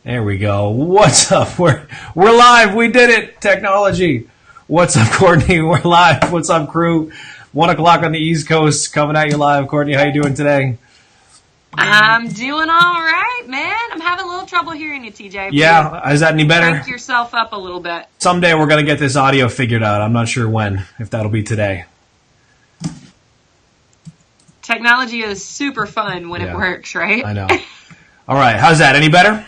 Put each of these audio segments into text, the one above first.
There we go. What's up? We're live. We did it. Technology. What's up, Courtney? We're live. What's up, crew? 1 o'clock on the East Coast, coming at you live. Courtney, how you doing today? I'm doing all right, man. I'm having a little trouble hearing you, TJ. Yeah, is that any better? Crank yourself up a little bit. Someday we're going to get this audio figured out. I'm not sure when, if that'll be today. Technology is super fun when it works, right? I know. All right, how's that? Any better?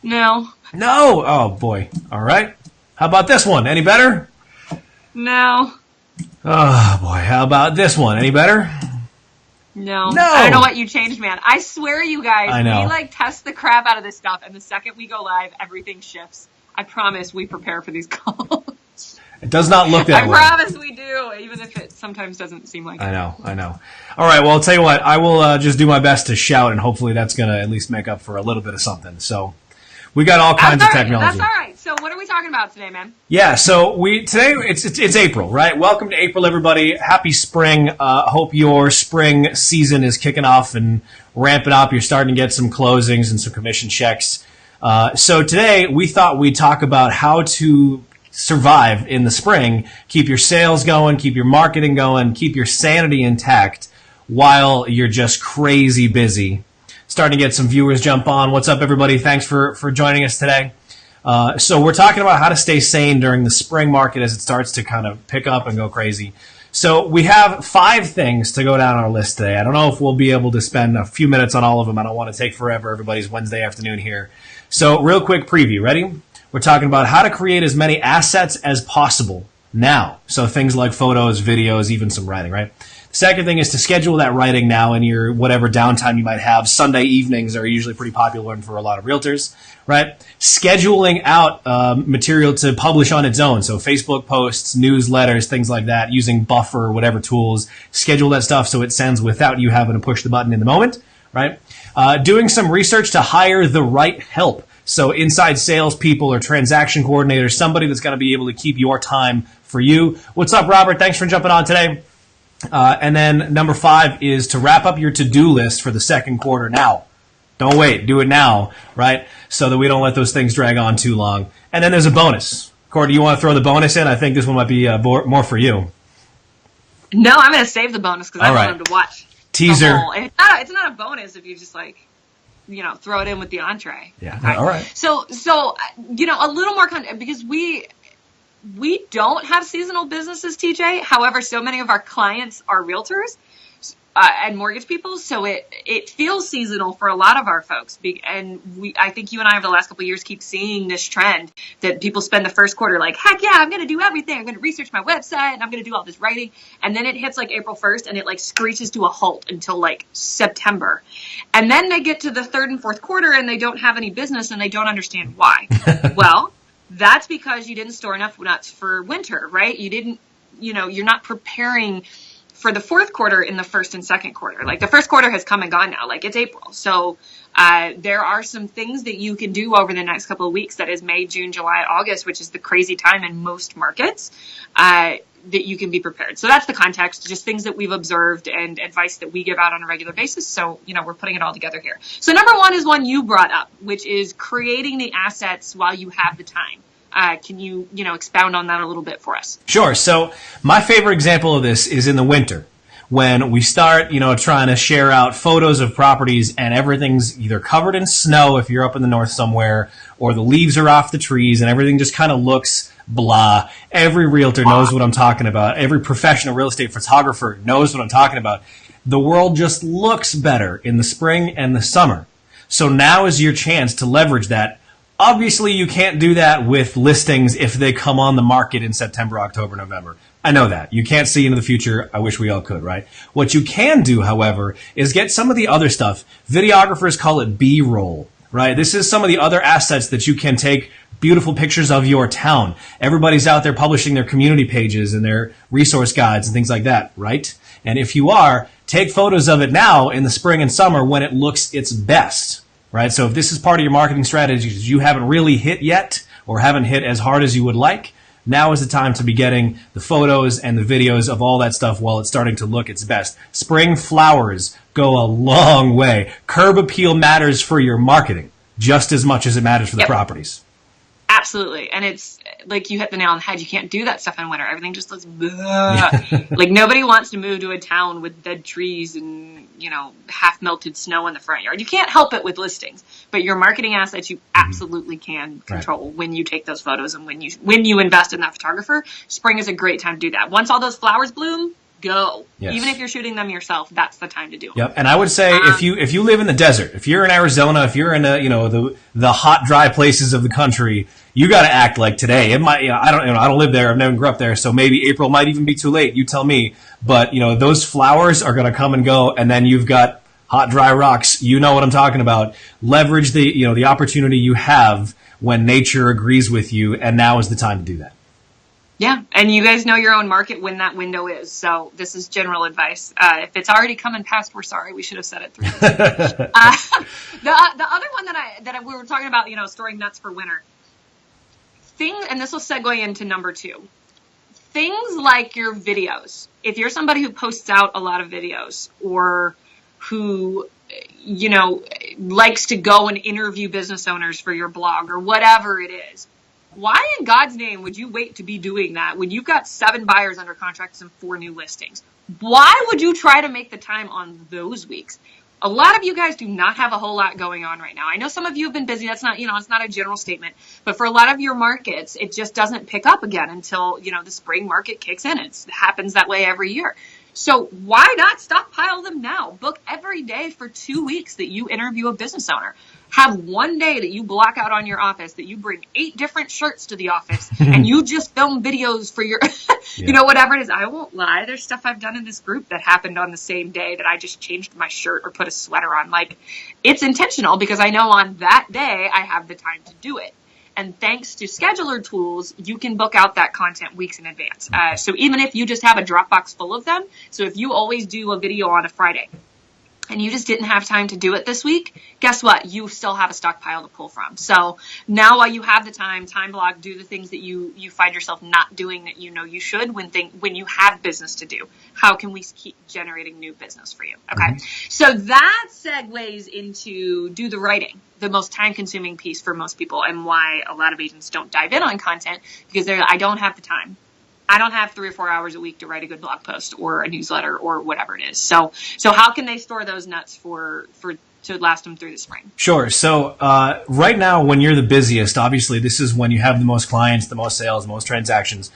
No. No? Oh, boy. All right. How about this one? Any better? No. Oh, boy. How about this one? Any better? No. I don't know what you changed, man. I swear, you guys, I know. we test the crap out of this stuff, and the second we go live, everything shifts. I promise we prepare for these calls. It does not look that way. I promise we do, even if it sometimes doesn't seem like it. I know. All right, well, I'll tell you what. I will just do my best to shout, and hopefully that's going to at least make up for a little bit of something. So we got all kinds of technology. That's all right. So what are we talking about today, man? Yeah, so today it's April, right? Welcome to April, everybody. Happy spring. Hope your spring season is kicking off and ramping up. You're starting to get some closings and some commission checks. So today we thought we'd talk about how to survive in the spring, keep your sales going, keep your marketing going, keep your sanity intact while you're just crazy busy. Starting to get some viewers jump on. What's up, everybody? Thanks for joining us today. So we're talking about how to stay sane during the spring market as it starts to kind of pick up and go crazy. So we have 5 things to go down our list today. I don't know if we'll be able to spend a few minutes on all of them. I don't want to take forever. Everybody's Wednesday afternoon here. So real quick preview. Ready? We're talking about how to create as many assets as possible now. So things like photos, videos, even some writing, right? The second thing is to schedule that writing now in your whatever downtime you might have. Sunday evenings are usually pretty popular for a lot of realtors, right? Scheduling out material to publish on its own. So Facebook posts, newsletters, things like that, using Buffer, whatever tools. Schedule that stuff so it sends without you having to push the button in the moment, right? Doing some research to hire the right help. So inside salespeople or transaction coordinators, somebody that's going to be able to keep your time for you. What's up, Robert? Thanks for jumping on today. And then number 5 is to wrap up your to-do list for the second quarter now. Don't wait. Do it now, right? So that we don't let those things drag on too long. And then there's a bonus. Cordy, you want to throw the bonus in? I think this one might be more for you. No, I'm going to save the bonus because I want them to watch. Teaser. It's not a bonus if you just throw it in with the entree. Yeah. Okay. All right. So a little more content because we don't have seasonal businesses, TJ. However, so many of our clients are realtors and mortgage people, so it feels seasonal for a lot of our folks. And I think you and I over the last couple of years keep seeing this trend that people spend the first quarter like, heck yeah, I'm going to do everything. I'm going to research my website and I'm going to do all this writing. And then it hits April 1st and it screeches to a halt until September. And then they get to the third and fourth quarter and they don't have any business and they don't understand why. Well, that's because you didn't store enough nuts for winter, right? You didn't, you're not preparing for the fourth quarter in the first and second quarter. The first quarter has come and gone now. It's April. So there are some things that you can do over the next couple of weeks. That is May, June, July, August, which is the crazy time in most markets, that you can be prepared. So that's the context, just things that we've observed and advice that we give out on a regular basis. So, we're putting it all together here. So number 1 is one you brought up, which is creating the assets while you have the time. Can you, expound on that a little bit for us? Sure. So my favorite example of this is in the winter when we start, trying to share out photos of properties and everything's either covered in snow if you're up in the north somewhere, or the leaves are off the trees and everything just kind of looks blah. Every realtor knows what I'm talking about. Every professional real estate photographer knows what I'm talking about. The world just looks better in the spring and the summer. So now is your chance to leverage that. Obviously, you can't do that with listings if they come on the market in September, October, November. I know that. You can't see into the future. I wish we all could, right? What you can do, however, is get some of the other stuff. Videographers call it B-roll, right? This is some of the other assets that you can take beautiful pictures of your town. Everybody's out there publishing their community pages and their resource guides and things like that, right? And if you are, take photos of it now in the spring and summer when it looks its best. Right? So if this is part of your marketing strategies you haven't really hit yet or haven't hit as hard as you would like, now is the time to be getting the photos and the videos of all that stuff while it's starting to look its best. Spring flowers go a long way. Curb appeal matters for your marketing. just as much as it matters for the properties. Absolutely. And it's like you hit the nail on the head. You can't do that stuff in winter. Everything just looks like nobody wants to move to a town with dead trees and, half melted snow in the front yard. You can't help it with listings, but your marketing assets, you absolutely can control when you take those photos and when you invest in that photographer. Spring is a great time to do that. Once all those flowers bloom, go. Yes. Even if you're shooting them yourself, that's the time to do it. Yep. And I would say if you live in the desert, if you're in Arizona, if you're in the hot, dry places of the country, you got to act like today. It might, I don't live there. I've never grew up there, so maybe April might even be too late. You tell me. But those flowers are going to come and go, and then you've got hot, dry rocks. You know what I'm talking about. Leverage the opportunity you have when nature agrees with you, and now is the time to do that. Yeah, and you guys know your own market when that window is. So this is general advice. If it's already coming past, we're sorry. We should have said it 3 days ago. The other one that we were talking about, storing nuts for winter. And this will segue into number 2. Things like your videos. If you're somebody who posts out a lot of videos or who, likes to go and interview business owners for your blog or whatever it is, why in God's name would you wait to be doing that when you've got 7 buyers under contracts and 4 new listings? Why would you try to make the time on those weeks? A lot of you guys do not have a whole lot going on right now. I know some of you have been busy. That's not, it's not a general statement. But for a lot of your markets, it just doesn't pick up again until, the spring market kicks in. It happens that way every year. So why not stockpile them now? Book every day for 2 weeks that you interview a business owner. Have one day that you block out on your office, that you bring 8 different shirts to the office and you just film videos for your, whatever it is. I won't lie. There's stuff I've done in this group that happened on the same day that I just changed my shirt or put a sweater on. Like, it's intentional because I know on that day I have the time to do it. And thanks to scheduler tools, you can book out that content weeks in advance. So even if you just have a Dropbox full of them, so if you always do a video on a Friday, and you just didn't have time to do it this week, guess what? You still have a stockpile to pull from. So now while you have the time block, do the things that you find yourself not doing that you should when you have business to do. How can we keep generating new business for you? Okay. So that segues into do the writing, the most time-consuming piece for most people, and why a lot of agents don't dive in on content because I don't have the time. I don't have 3 or 4 hours a week to write a good blog post or a newsletter or whatever it is. So how can they store those nuts to last them through the spring? Sure. So right now, when you're the busiest, obviously this is when you have the most clients, the most sales, the most transactions.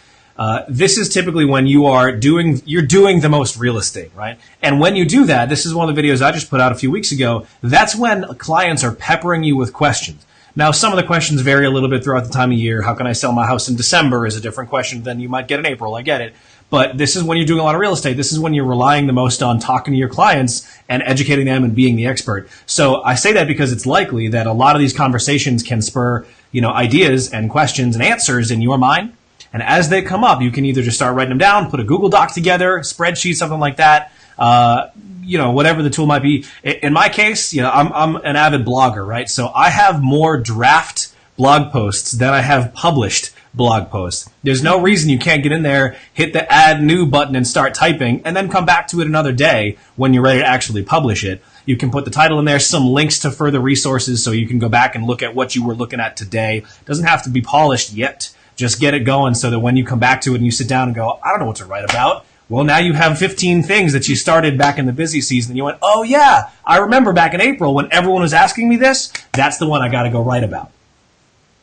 This is typically when you're doing the most real estate, right? And when you do that, this is one of the videos I just put out a few weeks ago. That's when clients are peppering you with questions. Now, some of the questions vary a little bit throughout the time of year. How can I sell my house in December is a different question than you might get in April. I get it. But this is when you're doing a lot of real estate. This is when you're relying the most on talking to your clients and educating them and being the expert. So I say that because it's likely that a lot of these conversations can spur, ideas and questions and answers in your mind. And as they come up, you can either just start writing them down, put a Google Doc together, spreadsheet, something like that. Whatever the tool might be. In my case, I'm an avid blogger, right? So I have more draft blog posts than I have published blog posts. There's no reason you can't get in there, hit the add new button and start typing, and then come back to it another day when you're ready to actually publish it. You can put the title in there, some links to further resources so you can go back and look at what you were looking at today. It doesn't have to be polished yet. Just get it going so that when you come back to it and you sit down and go, I don't know what to write about. Well, now you have 15 things that you started back in the busy season. And you went, oh, yeah, I remember back in April when everyone was asking me this. That's the one I got to go write about.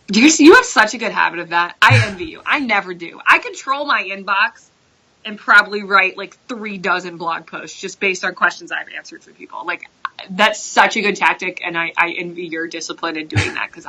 You have such a good habit of that. I envy you. I never do. I control my inbox and probably write like 3 dozen blog posts just based on questions I've answered for people. Like, that's such a good tactic, and I envy your discipline in doing that because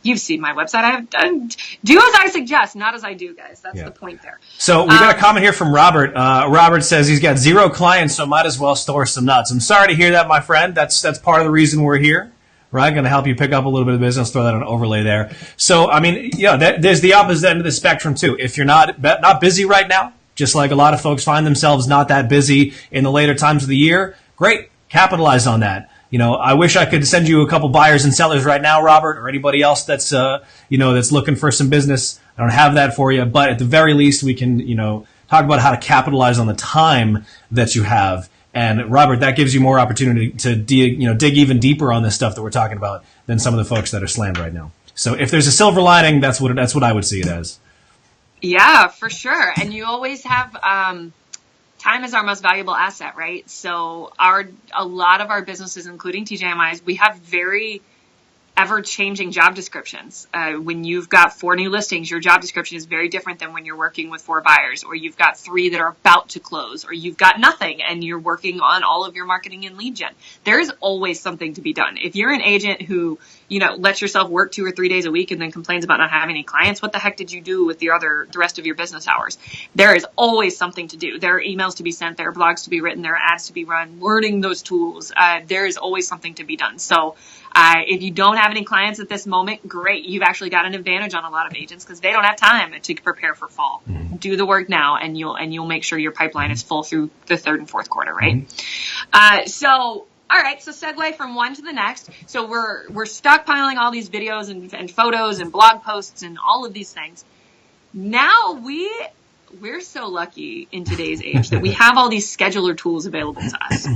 you've seen my website. I've done do as I suggest, not as I do, guys. That's the point there. So we got a comment here from Robert. Robert says he's got 0 clients, so might as well store some nuts. I'm sorry to hear that, my friend. That's part of the reason we're here. Right, going to help you pick up a little bit of business. Throw that on an overlay there. So, I mean, there's the opposite end of the spectrum too. If you're not busy right now, just like a lot of folks find themselves not that busy in the later times of the year, great, capitalize on that. I wish I could send you a couple buyers and sellers right now, Robert, or anybody else that's that's looking for some business. I don't have that for you, but at the very least, we can talk about how to capitalize on the time that you have And Robert, that gives you more opportunity to dig even deeper on this stuff that we're talking about than some of the folks that are slammed right now. So if there's a silver lining, that's what I would see it as. Yeah, for sure. And you always have time is our most valuable asset, right? So a lot of our businesses, including TJMI's, we have very ever-changing job descriptions. When you've got 4 new listings, your job description is very different than when you're working with 4 buyers, or you've got 3 that are about to close, or you've got nothing and you're working on all of your marketing and lead gen. There's always something to be done. If you're an agent who, lets yourself work 2 or 3 days a week and then complains about not having any clients, what the heck did you do with the rest of your business hours? There is always something to do. There are emails to be sent, there are blogs to be written, there are ads to be run, learning those tools. There is always something to be done. So if you don't have any clients at this moment, great. You've actually got an advantage on a lot of agents because they don't have time to prepare for fall. Mm-hmm. Do the work now, and you'll make sure your pipeline is full through the 3rd and 4th quarter, right? Mm-hmm. All right. So segue from one to the next. So we're stockpiling all these videos and photos and blog posts and all of these things. Now we're so lucky in today's age that we have all these scheduler tools available to us.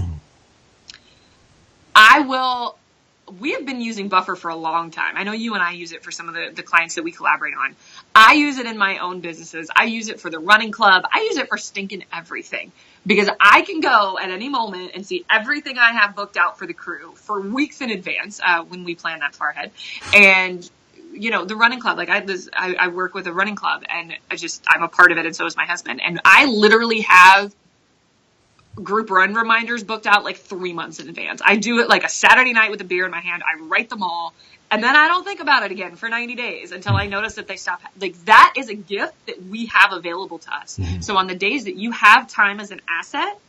We have been using Buffer for a long time. I know you and I use it for some of the clients that we collaborate on. I use it in my own businesses. I use it for the running club. I use it for stinking everything because I can go at any moment and see everything I have booked out for the crew for weeks in advance when we plan that far ahead. And the running club, like I work with a running club and I'm a part of it, and so is my husband. And I literally have group run reminders booked out like 3 months in advance. I do it like a Saturday night with a beer in my hand. I write them all, and then I don't think about it again for 90 days until I notice that they stop. Like, that is a gift that we have available to us. Mm-hmm. So on the days that you have time as an asset,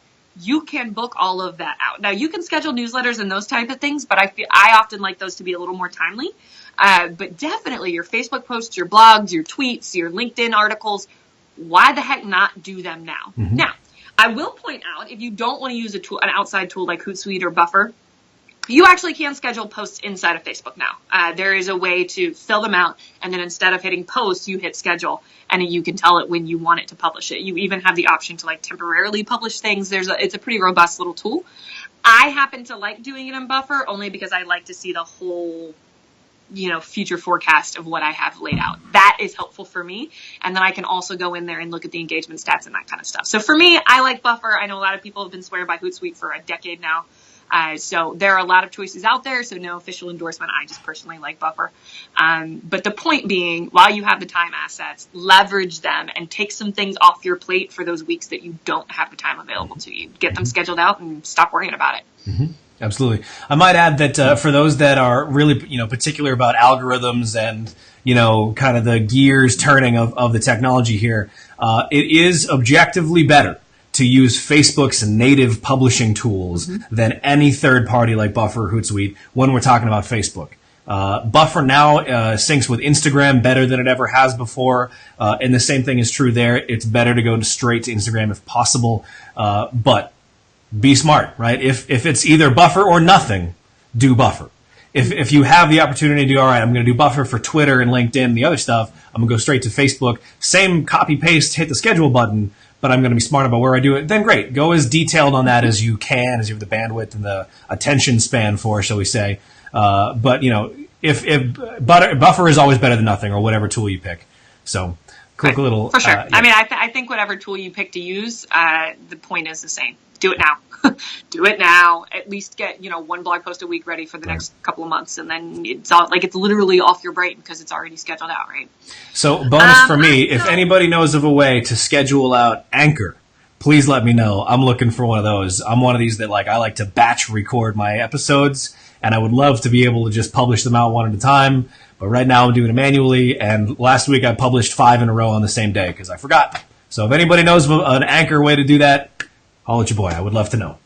you can book all of that out. Now, you can schedule newsletters and those type of things, but I often like those to be a little more timely. But definitely your Facebook posts, your blogs, your tweets, your LinkedIn articles, why the heck not do them now? Mm-hmm. Now, I will point out, if you don't want to use an outside tool like Hootsuite or Buffer, you actually can schedule posts inside of Facebook now. There is a way to fill them out, and then instead of hitting post, you hit schedule, and you can tell it when you want it to publish it. You even have the option to temporarily publish things. It's a pretty robust little tool. I happen to like doing it in Buffer only because I like to see the whole future forecast of what I have laid out. That is helpful for me. And then I can also go in there and look at the engagement stats and that kind of stuff. So for me, I like Buffer. I know a lot of people have been swearing by Hootsuite for a decade now. So there are a lot of choices out there. So no official endorsement. I just personally like Buffer. But the point being, while you have the time assets, leverage them and take some things off your plate for those weeks that you don't have the time available to you. Get them scheduled out and stop worrying about it. Mm-hmm. Absolutely. I might add that for those that are really, particular about algorithms and, kind of the gears turning of the technology here, it is objectively better to use Facebook's native publishing tools than any third party like Buffer or Hootsuite when we're talking about Facebook. Buffer now syncs with Instagram better than it ever has before, and the same thing is true there. It's better to go straight to Instagram if possible, but be smart, right? If it's either Buffer or nothing, do Buffer. If you have the opportunity to do, all right, I'm going to do Buffer for Twitter and LinkedIn and the other stuff, I'm going to go straight to Facebook, same copy paste, hit the schedule button, but I'm going to be smart about where I do it, then great. Go as detailed on that as you can, as you have the bandwidth and the attention span for, shall we say. But if Buffer is always better than nothing, or whatever tool you pick. So quick little. For sure. Yeah. I mean, I think whatever tool you pick to use, the point is the same. Do it now. Do it now. At least get, one blog post a week ready for the next couple of months. And then it's literally off your brain because it's already scheduled out, right? So bonus for me, if anybody knows of a way to schedule out Anchor, please let me know. I'm looking for one of those. I'm one of these that I like to batch record my episodes, and I would love to be able to just publish them out one at a time. But right now I'm doing it manually. And last week I published 5 in a row on the same day because I forgot. So if anybody knows of an Anchor way to do that, holla at your boy. I would love to know.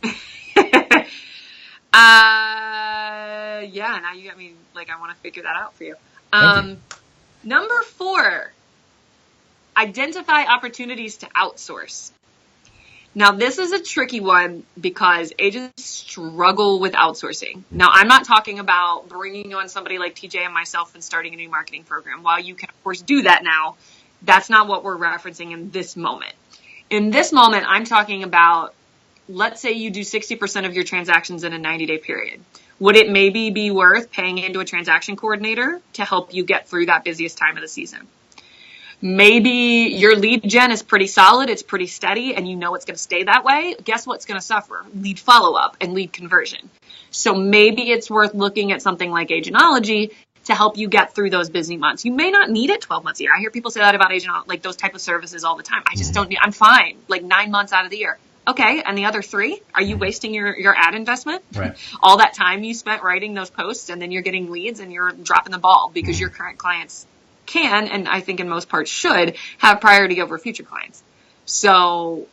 Yeah, now you got me, I want to figure that out for you. Thank you. Number 4, identify opportunities to outsource. Now, this is a tricky one because agents struggle with outsourcing. Now, I'm not talking about bringing on somebody like TJ and myself and starting a new marketing program. While you can, of course, do that now, that's not what we're referencing in this moment. In this moment, I'm talking about let's say you do 60% of your transactions in a 90-day period. Would it maybe be worth paying into a transaction coordinator to help you get through that busiest time of the season? Maybe your lead gen is pretty solid, it's pretty steady, and you know it's going to stay that way. Guess what's going to suffer? Lead follow-up and lead conversion. So maybe it's worth looking at something like Agenology to help you get through those busy months. You may not need it 12 months a year. I hear people say that about like those type of services all the time. I just don't need, I'm fine, like 9 months out of the year. Okay, and the other 3, are you wasting your ad investment? Right. All that time you spent writing those posts, and then you're getting leads and you're dropping the ball because your current clients can, and I think in most parts should, have priority over future clients. So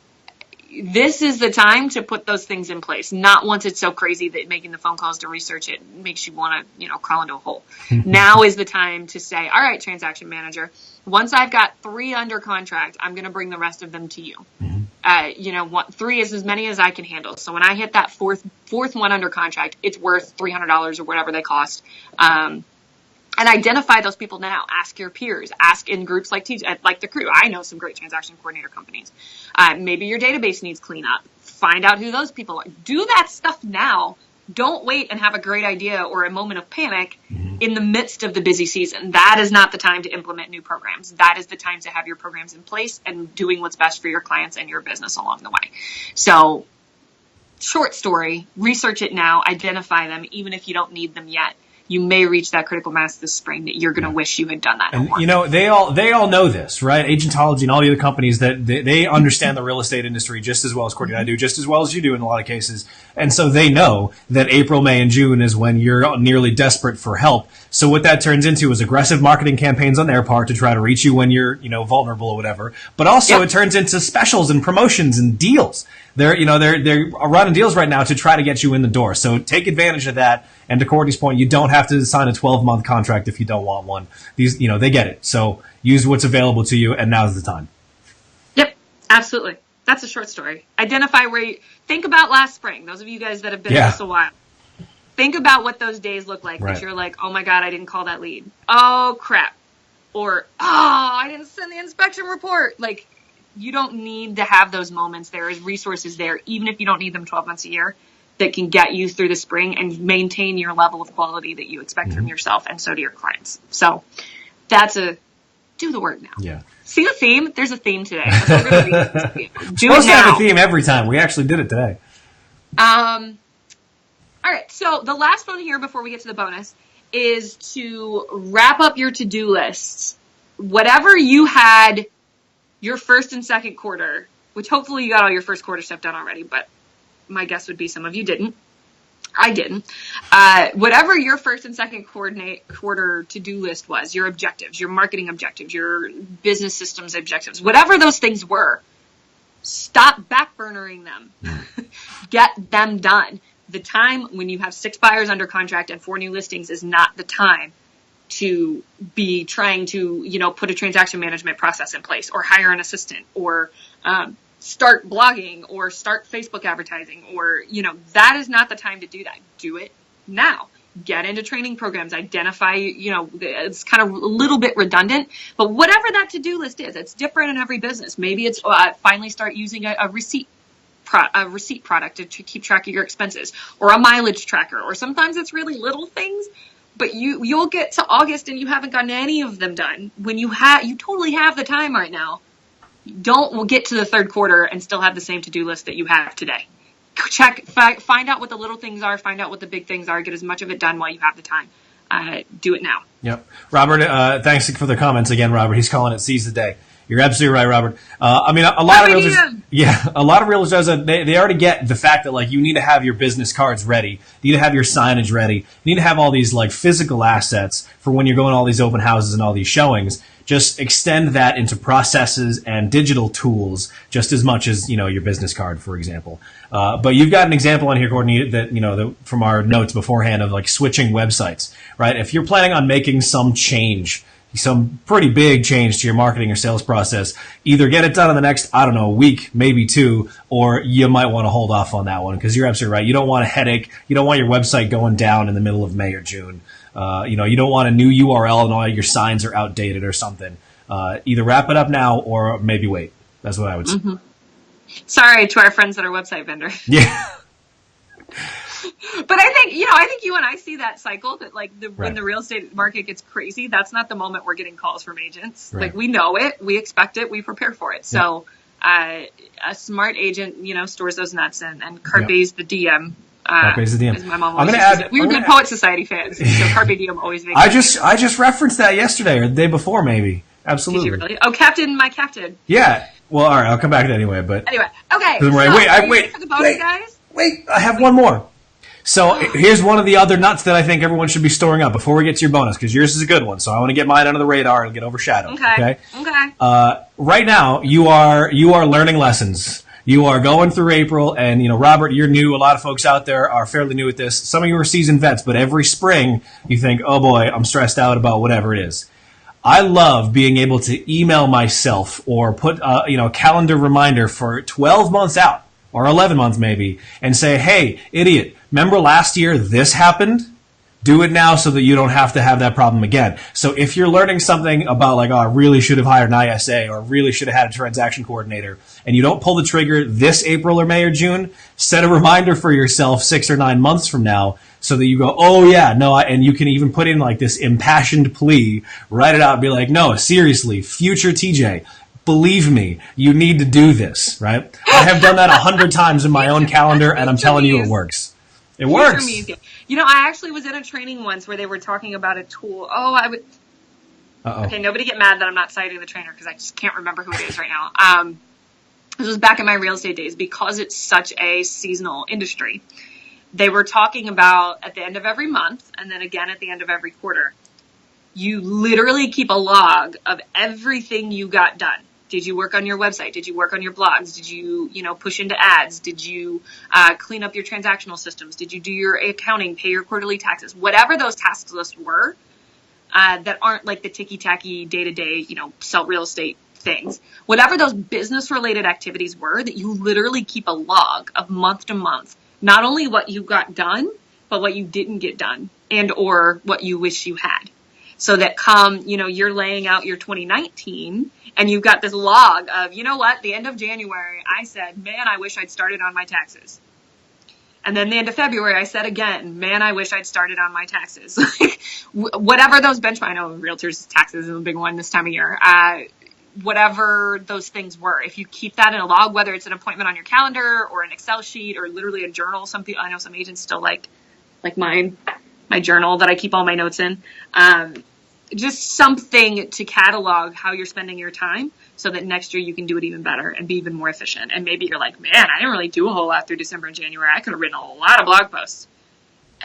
this is the time to put those things in place, not once it's so crazy that making the phone calls to research it makes you want to, crawl into a hole. Now is the time to say, all right, transaction manager, once I've got 3 under contract, I'm going to bring the rest of them to you. 3 is as many as I can handle. So when I hit that fourth one under contract, it's worth $300 or whatever they cost. And identify those people now. Ask your peers. Ask in groups like the crew. I know some great transaction coordinator companies. Maybe your database needs cleanup. Find out who those people are. Do that stuff now. Don't wait and have a great idea or a moment of panic in the midst of the busy season. That is not the time to implement new programs. That is the time to have your programs in place and doing what's best for your clients and your business along the way. So, short story, research it now, identify them, even if you don't need them yet. You may reach that critical mass this spring that you're going to wish you had done that. And they all know this, right? Agentology and all the other companies that they understand the real estate industry just as well as Courtney and I do, just as well as you do in a lot of cases. And so they know that April, May, and June is when you're nearly desperate for help. So what that turns into is aggressive marketing campaigns on their part to try to reach you when you're, vulnerable or whatever. But also it turns into specials and promotions and deals. They're running deals right now to try to get you in the door. So take advantage of that. And to Courtney's point, you don't have to sign a 12-month contract if you don't want one. These, they get it. So use what's available to you, and now's the time. Yep, absolutely. That's a short story. Identify where you think about last spring. Those of you guys that have been with us a while, think about what those days look like. That you're like, oh my God, I didn't call that lead. Oh crap, or I didn't send the inspection report. Like, you don't need to have those moments. There is resources there, even if you don't need them 12 months a year, that can get you through the spring and maintain your level of quality that you expect from yourself and so do your clients. So that's do the work now. Yeah. See the theme? There's a theme today. That's what we're gonna do. Supposed to have a theme every time. We actually did it today. All right. So the last one here before we get to the bonus is to wrap up your to-do lists. Whatever you had your first and second quarter, which hopefully you got all your first quarter stuff done already, but my guess would be some of you didn't. I didn't. Whatever your first and second quarter to-do list was, your objectives, your marketing objectives, your business systems objectives, whatever those things were, stop backburnering them. Get them done. The time when you have 6 buyers under contract and 4 new listings is not the time to be trying to, put a transaction management process in place or hire an assistant or, start blogging or start Facebook advertising or, that is not the time to do that. Do it now. Get into training programs, identify, it's kind of a little bit redundant, but whatever that to-do list is, it's different in every business. Maybe it's finally start using a receipt product to keep track of your expenses or a mileage tracker, or sometimes it's really little things, but you'll get to August and you haven't gotten any of them done when you totally have the time right now. Don't get to the third quarter and still have the same to-do list that you have today. Find out what the little things are, find out what the big things are, get as much of it done while you have the time. Do it now. Yep. Robert, thanks for the comments again, Robert. He's calling it seize the day. You're absolutely right, Robert. A lot of realtors, they already get the fact that you need to have your business cards ready, you need to have your signage ready, you need to have all these physical assets for when you're going to all these open houses and all these showings. Just extend that into processes and digital tools just as much as your business card, for example. But you've got an example on here, Courtney, that from our notes beforehand of switching websites, right? If you're planning on making some pretty big change to your marketing or sales process, either get it done in the next, week, maybe 2, or you might want to hold off on that one because you're absolutely right. You don't want a headache. You don't want your website going down in the middle of May or June. You don't want a new URL and all your signs are outdated or something. Either wrap it up now or maybe wait. That's what I would say. Sorry to our friends that are website vendors. Yeah. But I think you and I see that cycle that like when Right. the real estate market gets crazy, that's not the moment we're getting calls from agents. Right. Like we know it, we expect it, we prepare for it. So a smart agent, stores those nuts and Carpe's the DM. Carpe's the DM. As my mom I'm always gonna used to add. say. We were good Poet Society fans, so Carpe Diem always makes sense. I just referenced that yesterday or the day before, maybe. Absolutely. Did you really? Oh, Captain, my Captain. Yeah. Well, all right. I'll come back to that anyway. But Anyway, okay. Right. So, Wait. are you ready for the bonus, guys? Wait. I have one more. So here's one of the other nuts that I think everyone should be storing up before we get to your bonus, because yours is a good one. So I want to get mine under the radar and get overshadowed. Okay. Right now, you are learning lessons. You are going through April, and Robert, you're new. A lot of folks out there are fairly new at this. Some of you are seasoned vets, but every spring you think, "Oh boy, I'm stressed out about whatever it is." I love being able to email myself or put a calendar reminder for 12 months out or 11 months maybe, and say, "Hey, idiot, remember last year this happened? Do it now so that you don't have to have that problem again." So if you're learning something about like, "Oh, I really should have hired an ISA or really should have had a transaction coordinator," and you don't pull the trigger this April or May or June, set a reminder for yourself 6 or 9 months from now so that you go, "Oh yeah, no," and you can even put in like this impassioned plea, write it out and be like, "No, seriously, future TJ, believe me, you need to do this," right? I have done that 100 times in my own calendar, and I'm telling you it works. It works. I actually was in a training once where they were talking about a tool. Okay, nobody get mad that I'm not citing the trainer because I just can't remember who it is right now. This was back in my real estate days because it's such a seasonal industry. They were talking about at the end of every month and then again at the end of every quarter. You literally keep a log of everything you got done. Did you work on your website? Did you work on your blogs? Did you, push into ads? Did you clean up your transactional systems? Did you do your accounting, pay your quarterly taxes? Whatever those task lists were that aren't like the ticky-tacky day-to-day, sell real estate things. Whatever those business-related activities were that you literally keep a log of month to month. Not only what you got done, but what you didn't get done and or what you wish you had. So that come, you're laying out your 2019 and you've got this log of, the end of January, I said, man, I wish I'd started on my taxes. And then the end of February, I said again, man, I wish I'd started on my taxes. Whatever those benchmarks, I know realtors' taxes is a big one this time of year. Whatever those things were, if you keep that in a log, whether it's an appointment on your calendar or an Excel sheet or literally a journal, I know some agents still like mine, my journal that I keep all my notes in. Just something to catalog how you're spending your time so that next year you can do it even better and be even more efficient. And maybe you're like, man, I didn't really do a whole lot through December and January. I could have written a lot of blog posts.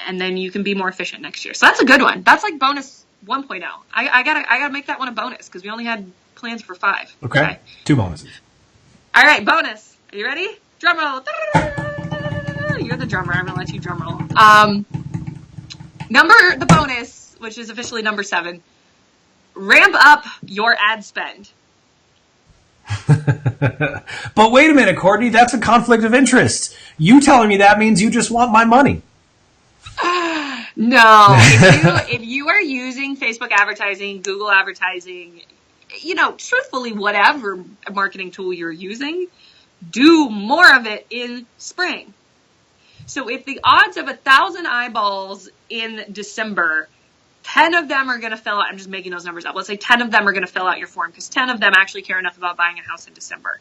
And then you can be more efficient next year. So that's a good one. That's like bonus 1.0. I gotta make that one a bonus because we only had plans for 5. Okay. 2 bonuses. All right, bonus. Are you ready? Drum roll. You're the drummer. I'm gonna let you drum roll. The bonus, which is officially number 7. Ramp up your ad spend. But wait a minute, Courtney, that's a conflict of interest. You telling me that means you just want my money. No. If you are using Facebook advertising, Google advertising, truthfully, whatever marketing tool you're using, do more of it in spring. So if the odds of 1,000 eyeballs in December, 10 of them are going to fill out, I'm just making those numbers up. Let's say 10 of them are going to fill out your form because 10 of them actually care enough about buying a house in December.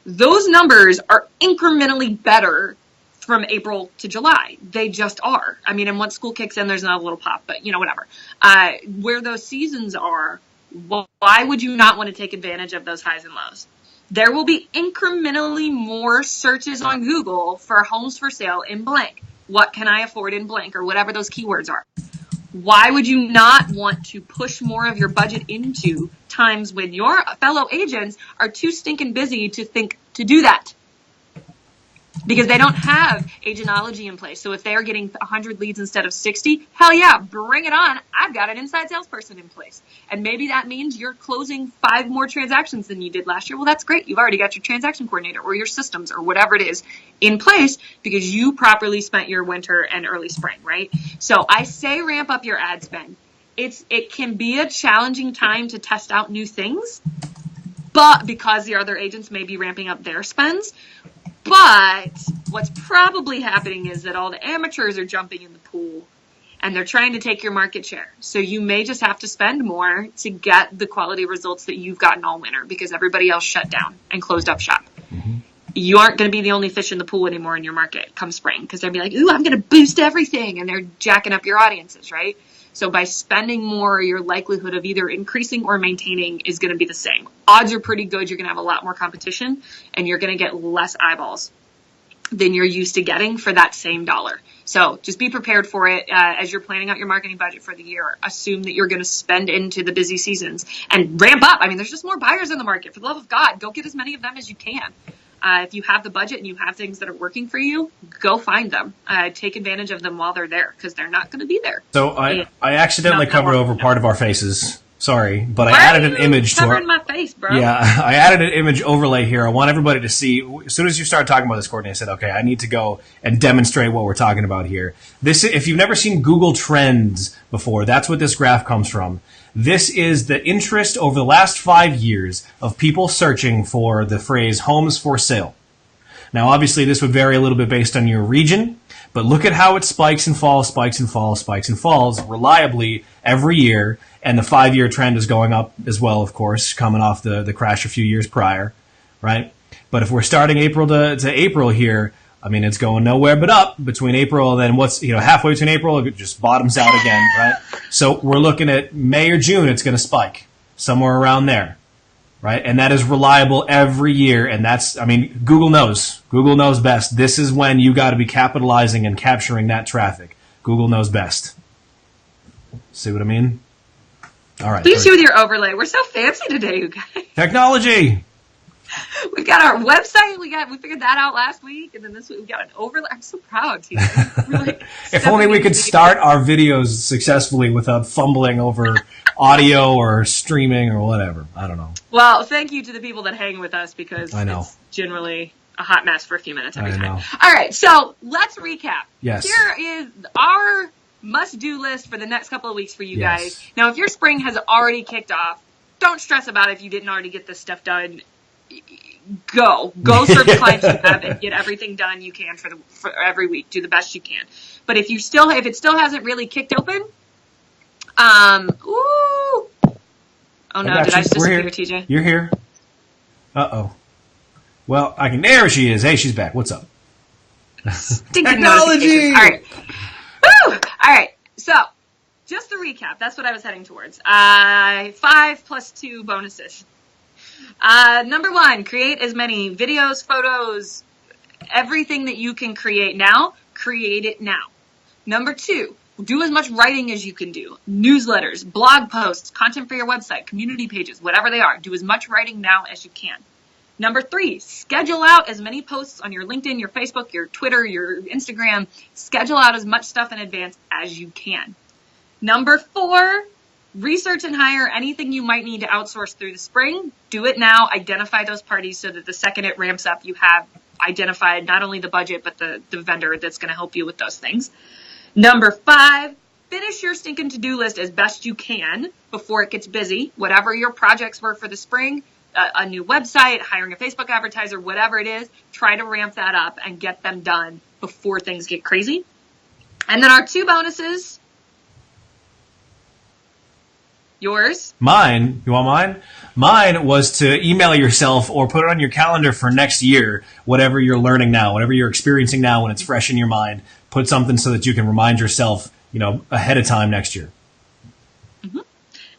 Those numbers are incrementally better from April to July. They just are. I mean, and once school kicks in, there's another little pop, but whatever. Where those seasons are, why would you not want to take advantage of those highs and lows? There will be incrementally more searches on Google for homes for sale in blank. What can I afford in blank or whatever those keywords are? Why would you not want to push more of your budget into times when your fellow agents are too stinking busy to think to do that? Because they don't have agenticology in place. So if they're getting 100 leads instead of 60, hell yeah, bring it on. I've got an inside salesperson in place. And maybe that means you're closing 5 more transactions than you did last year. Well, that's great. You've already got your transaction coordinator or your systems or whatever it is in place because you properly spent your winter and early spring, right? So I say ramp up your ad spend. It can be a challenging time to test out new things. But because the other agents may be ramping up their spends, But what's probably happening is that all the amateurs are jumping in the pool and they're trying to take your market share. So you may just have to spend more to get the quality results that you've gotten all winter because everybody else shut down and closed up shop. Mm-hmm. You aren't going to be the only fish in the pool anymore in your market come spring because they'll be like, ooh, I'm going to boost everything. And they're jacking up your audiences, right? So by spending more, your likelihood of either increasing or maintaining is going to be the same. Odds are pretty good. You're going to have a lot more competition and you're going to get less eyeballs than you're used to getting for that same dollar. So just be prepared for it as you're planning out your marketing budget for the year. Assume that you're going to spend into the busy seasons and ramp up. I mean, there's just more buyers in the market. For the love of God, go get as many of them as you can. If you have the budget and you have things that are working for you, go find them. Take advantage of them while they're there because they're not going to be there. So I accidentally covered over part of our faces. Sorry, but I added an image to covering my face, bro. Yeah, I added an image overlay here. I want everybody to see. As soon as you started talking about this, Courtney, I said, okay, I need to go and demonstrate what we're talking about here. This, if you've never seen Google Trends before, that's what this graph comes from. This is the interest over the last 5 years of people searching for the phrase homes for sale. Now, obviously, this would vary a little bit based on your region, but look at how it spikes and falls, spikes and falls, spikes and falls reliably every year. And the 5-year trend is going up as well, of course, coming off the crash a few years prior, right? But if we're starting April to April here, I mean, it's going nowhere but up between April and then halfway between April, it just bottoms out again, right? So we're looking at May or June, it's going to spike somewhere around there, right? And that is reliable every year. And Google knows best. This is when you got to be capitalizing and capturing that traffic. Google knows best. See what I mean? All right. Please do with your overlay. We're so fancy today, you guys. Technology. We've got our website. We figured that out last week, and then this week we got an overlay. I'm so proud, Tina. Really if only we could start our videos successfully without fumbling over audio or streaming or whatever. I don't know. Well, thank you to the people that hang with us because I know. It's generally a hot mess for a few minutes every time. Know. All right, so let's recap. Yes. Here is our must-do list for the next couple of weeks for you guys. Now, if your spring has already kicked off, don't stress about it if you didn't already get this stuff done. Go serve the clients you have and get everything done you can for every week. Do the best you can. But if it still hasn't really kicked open, oh no, did I just disappear, TJ? You're here. Uh-oh. Well, there she is. Hey, she's back. What's up? Technology! All right. Woo! All right. So, just to recap, that's what I was heading towards. 5 plus 2 bonuses. Number 1, create as many videos, photos, everything that you can create now, create it now. Number 2, do as much writing as you can do. Newsletters, blog posts, content for your website, community pages, whatever they are. Do as much writing now as you can. Number 3, schedule out as many posts on your LinkedIn, your Facebook, your Twitter, your Instagram. Schedule out as much stuff in advance as you can. Number 4, research and hire anything you might need to outsource through the spring. Do it now. Identify those parties so that the second it ramps up, you have identified not only the budget, but the vendor that's going to help you with those things. Number 5, finish your stinking to-do list as best you can before it gets busy. Whatever your projects were for the spring, a new website, hiring a Facebook advertiser, whatever it is, try to ramp that up and get them done before things get crazy. And then our 2 bonuses. Yours? Mine. You want mine? Mine was to email yourself or put it on your calendar for next year, whatever you're learning now, whatever you're experiencing now when it's fresh in your mind. Put something so that you can remind yourself, ahead of time next year. Mm-hmm.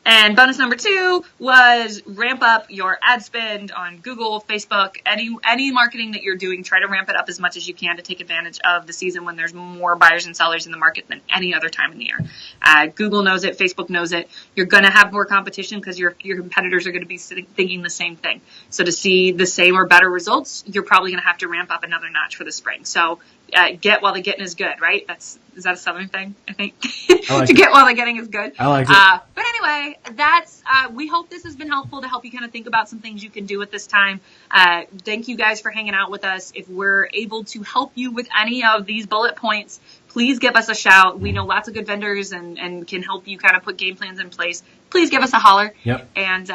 And bonus number 2 was ramp up your ad spend on Google, Facebook, any marketing that you're doing. Try to ramp it up as much as you can to take advantage of the season when there's more buyers and sellers in the market than any other time in the year. Google knows it. Facebook knows it. You're going to have more competition because your competitors are going to be thinking the same thing. So to see the same or better results, you're probably going to have to ramp up another notch for the spring. So get while the getting is good, right? Is that a Southern thing, I think? To get while the getting is good. I like it. But anyway, we hope this has been helpful to help you kind of think about some things you can do at this time. Thank you guys for hanging out with us. If we're able to help you with any of these bullet points, please give us a shout. We know lots of good vendors and can help you kind of put game plans in place. Please give us a holler. Yep. And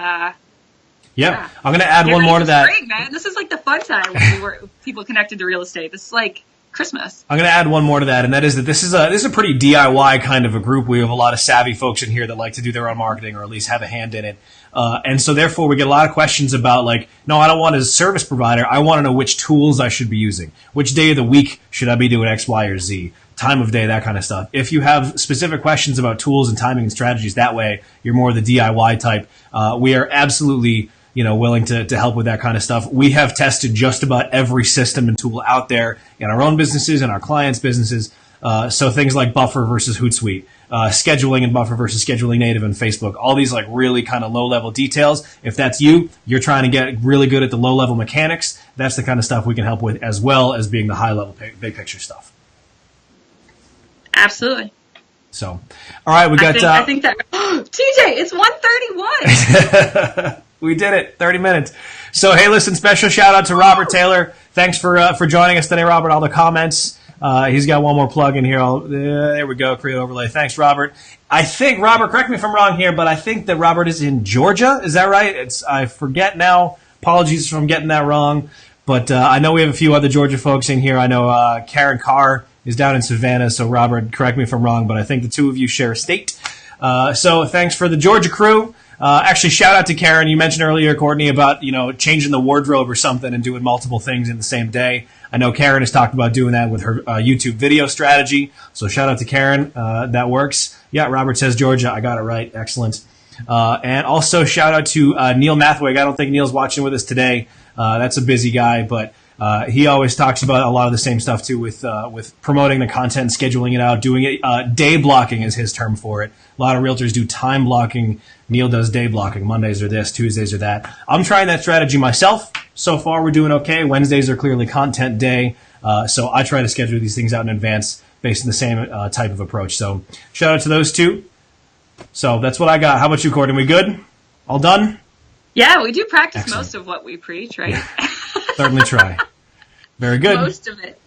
Yeah. I'm going to add Get one ready more to for that. spring, man. This is like the fun time when we were people connected to real estate. This is like Christmas. I'm going to add one more to that, and that is that this is a pretty DIY kind of a group. We have a lot of savvy folks in here that like to do their own marketing or at least have a hand in it. And so therefore we get a lot of questions about like, no, I don't want a service provider. I want to know which tools I should be using. Which day of the week should I be doing X, Y, or Z? Time of day, that kind of stuff. If you have specific questions about tools and timing and strategies that way, you're more the DIY type. We are absolutely willing to help with that kind of stuff. We have tested just about every system and tool out there in our own businesses and our clients' businesses. So things like Buffer versus Hootsuite, scheduling and Buffer versus scheduling native and Facebook, all these like really kind of low level details. If that's you're trying to get really good at the low level mechanics. That's the kind of stuff we can help with, as well as being the high level big picture stuff. Absolutely. So, all right, we got. I think that TJ, it's 1:31. We did it. 30 minutes. So, hey, listen, special shout out to Robert Taylor. Thanks for joining us today, Robert. All the comments. He's got one more plug in here. There we go. Create overlay. Thanks, Robert. I think, Robert, correct me if I'm wrong here, but I think that Robert is in Georgia. Is that right? I forget now. Apologies if I'm getting that wrong. But I know we have a few other Georgia folks in here. I know Karen Carr is down in Savannah. So, Robert, correct me if I'm wrong, but I think the two of you share a state. So thanks for the Georgia crew. Actually, shout out to Karen. You mentioned earlier, Courtney, about changing the wardrobe or something and doing multiple things in the same day. I know Karen has talked about doing that with her YouTube video strategy. So shout out to Karen. That works. Yeah, Robert says Georgia. I got it right. Excellent. And also shout out to Neil Mathwig. I don't think Neil's watching with us today. That's a busy guy, but he always talks about a lot of the same stuff too with promoting the content, scheduling it out, doing it. Day blocking is his term for it. A lot of realtors do time blocking. Neil does day blocking. Mondays are this, Tuesdays are that. I'm trying that strategy myself. So far, we're doing okay. Wednesdays are clearly content day. So I try to schedule these things out in advance based on the same type of approach. So shout out to those two. So that's what I got. How about you, Courtney? We good? All done? Yeah, we do practice Excellent. most of what we preach, right? Yeah. Certainly try. Very good. Most of it.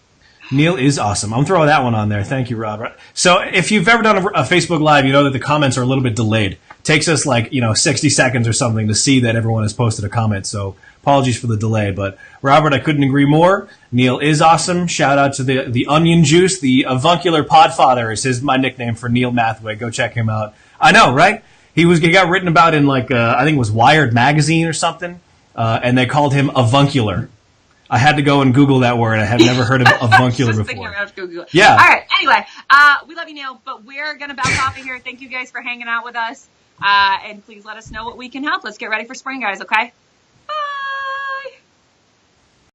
Neil is awesome. I'm throwing that one on there. Thank you, Robert. So if you've ever done a Facebook Live, you know that the comments are a little bit delayed. It takes us 60 seconds or something to see that everyone has posted a comment. So apologies for the delay. But Robert, I couldn't agree more. Neil is awesome. Shout out to the Onion Juice. The avuncular podfather is my nickname for Neil Mathwig. Go check him out. I know, right? He got written about in I think it was Wired magazine or something. And they called him avuncular. I had to go and Google that word. I had never heard of avuncular before. Yeah. All right. Anyway, we love you, Neil, but we're going to bounce off of here. Thank you guys for hanging out with us. And please let us know what we can help. Let's get ready for spring, guys, okay?